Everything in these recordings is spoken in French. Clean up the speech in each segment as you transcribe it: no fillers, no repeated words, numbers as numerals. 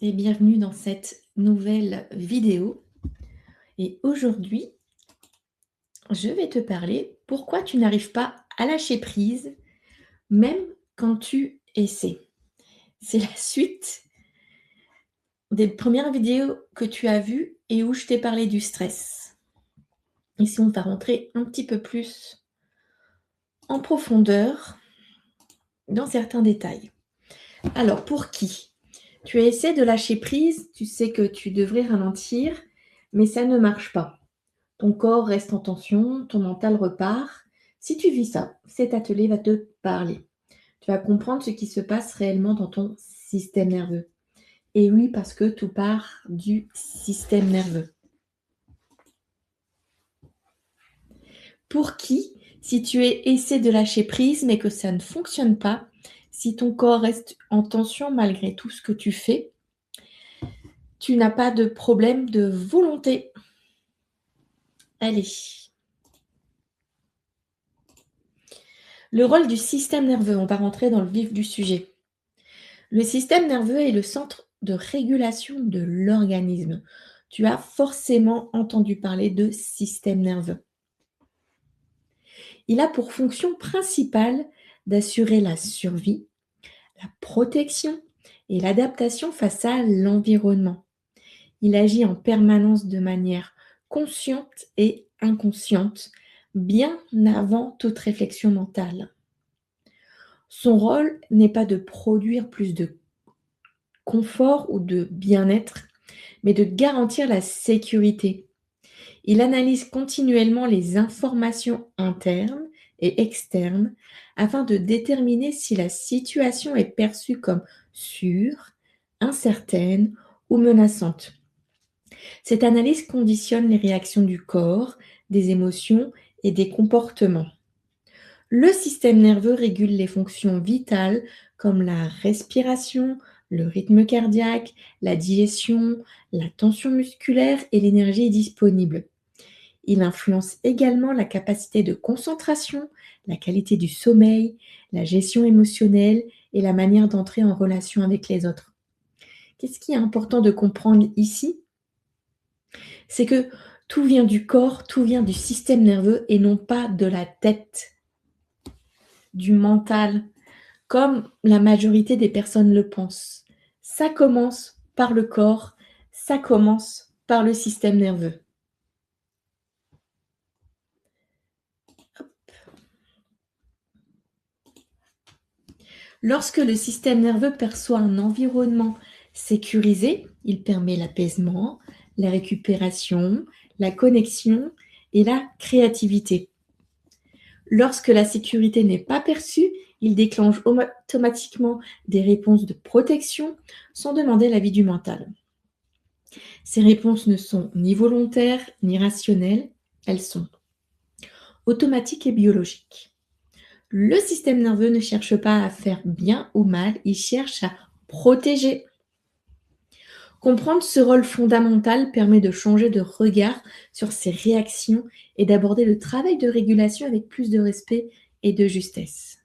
et bienvenue dans cette nouvelle vidéo. Et aujourd'hui, je vais te parler pourquoi tu n'arrives pas à lâcher prise, même quand tu essaies. C'est la suite des premières vidéos que tu as vues et où je t'ai parlé du stress. Ici, on va rentrer un petit peu plus en profondeur dans certains détails. Alors, pour qui? Tu essaies de lâcher prise, tu sais que tu devrais ralentir, mais ça ne marche pas. Ton corps reste en tension, ton mental repart. Si tu vis ça, cet atelier va te parler. Tu vas comprendre ce qui se passe réellement dans ton système nerveux. Et oui, parce que tout part du système nerveux. Pour qui, si tu essaies de lâcher prise mais que ça ne fonctionne pas, si ton corps reste en tension malgré tout ce que tu fais, tu n'as pas de problème de volonté. Allez. Le rôle du système nerveux, on va rentrer dans le vif du sujet. Le système nerveux est le centre de régulation de l'organisme. Tu as forcément entendu parler de système nerveux. Il a pour fonction principale d'assurer la survie, la protection et l'adaptation face à l'environnement. Il agit en permanence de manière consciente et inconsciente, bien avant toute réflexion mentale. Son rôle n'est pas de produire plus de confort ou de bien-être, mais de garantir la sécurité. Il analyse continuellement les informations internes et externes afin de déterminer si la situation est perçue comme sûre, incertaine ou menaçante. Cette analyse conditionne les réactions du corps, des émotions et des comportements. Le système nerveux régule les fonctions vitales comme la respiration, le rythme cardiaque, la digestion, la tension musculaire et l'énergie disponible. Il influence également la capacité de concentration, la qualité du sommeil, la gestion émotionnelle et la manière d'entrer en relation avec les autres. Qu'est-ce qui est important de comprendre ici? C'est que tout vient du corps, tout vient du système nerveux et non pas de la tête, du mental, comme la majorité des personnes le pensent. Ça commence par le corps, ça commence par le système nerveux. Lorsque le système nerveux perçoit un environnement sécurisé, il permet l'apaisement, la récupération, la connexion et la créativité. Lorsque la sécurité n'est pas perçue, il déclenche automatiquement des réponses de protection sans demander l'avis du mental. Ces réponses ne sont ni volontaires ni rationnelles, elles sont automatiques et biologiques. Le système nerveux ne cherche pas à faire bien ou mal, il cherche à protéger. Comprendre ce rôle fondamental permet de changer de regard sur ses réactions et d'aborder le travail de régulation avec plus de respect et de justesse.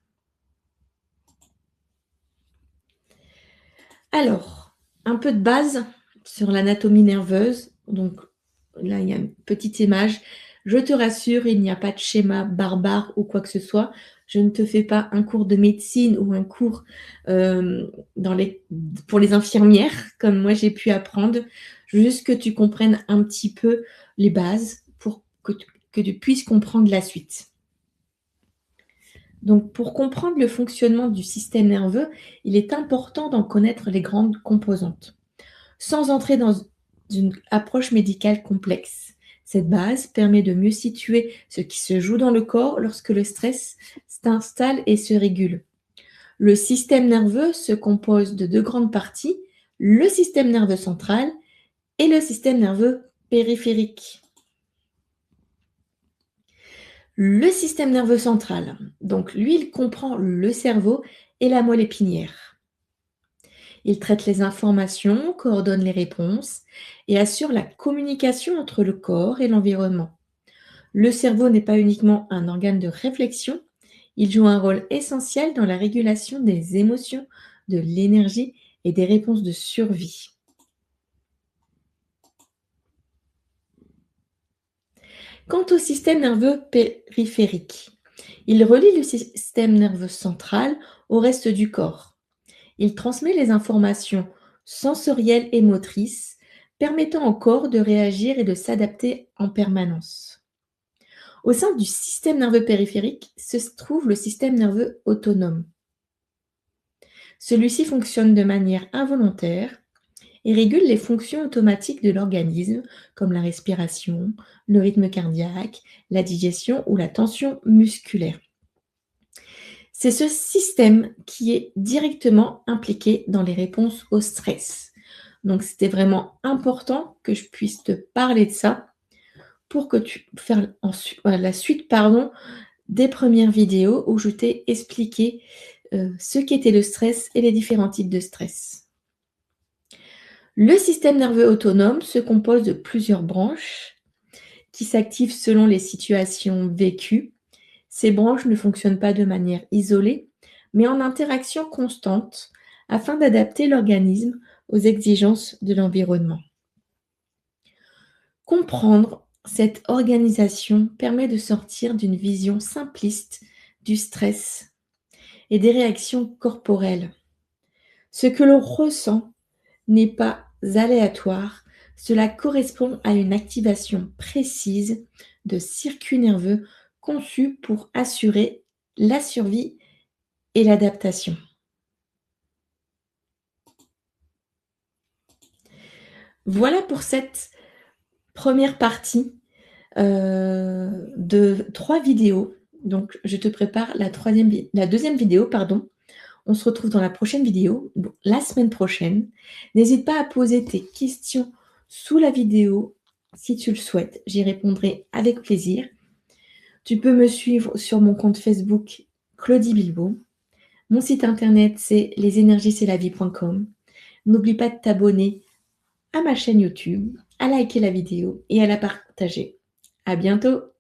Alors, un peu de base sur l'anatomie nerveuse. Donc là, il y a une petite image. Je te rassure, il n'y a pas de schéma barbare ou quoi que ce soit. Je ne te fais pas un cours de médecine ou un cours pour les infirmières, comme moi j'ai pu apprendre. Juste que tu comprennes un petit peu les bases pour que tu puisses comprendre la suite. Donc, pour comprendre le fonctionnement du système nerveux, il est important d'en connaître les grandes composantes, sans entrer dans une approche médicale complexe. Cette base permet de mieux situer ce qui se joue dans le corps lorsque le stress s'installe et se régule. Le système nerveux se compose de deux grandes parties, le système nerveux central et le système nerveux périphérique. Le système nerveux central, donc lui, il comprend le cerveau et la moelle épinière. Il traite les informations, coordonne les réponses et assure la communication entre le corps et l'environnement. Le cerveau n'est pas uniquement un organe de réflexion, il joue un rôle essentiel dans la régulation des émotions, de l'énergie et des réponses de survie. Quant au système nerveux périphérique, il relie le système nerveux central au reste du corps. Il transmet les informations sensorielles et motrices, permettant au corps de réagir et de s'adapter en permanence. Au sein du système nerveux périphérique se trouve le système nerveux autonome. Celui-ci fonctionne de manière involontaire et régule les fonctions automatiques de l'organisme, comme la respiration, le rythme cardiaque, la digestion ou la tension musculaire. C'est ce système qui est directement impliqué dans les réponses au stress. Donc, c'était vraiment important que je puisse te parler de ça pour que tu faire la suite des premières vidéos où je t'ai expliqué ce qu'était le stress et les différents types de stress. Le système nerveux autonome se compose de plusieurs branches qui s'activent selon les situations vécues. Ces branches ne fonctionnent pas de manière isolée, mais en interaction constante afin d'adapter l'organisme aux exigences de l'environnement. Comprendre cette organisation permet de sortir d'une vision simpliste du stress et des réactions corporelles. Ce que l'on ressent n'est pas aléatoire, cela correspond à une activation précise de circuits nerveux conçus pour assurer la survie et l'adaptation. Voilà pour cette première partie de 3 vidéos. Donc je te prépare la deuxième vidéo, pardon. On se retrouve dans la prochaine vidéo, la semaine prochaine. N'hésite pas à poser tes questions sous la vidéo si tu le souhaites. J'y répondrai avec plaisir. Tu peux me suivre sur mon compte Facebook Claudie Bilbao. Mon site internet, c'est lesenergiescestlavie.com. N'oublie pas de t'abonner à ma chaîne YouTube, à liker la vidéo et à la partager. À bientôt!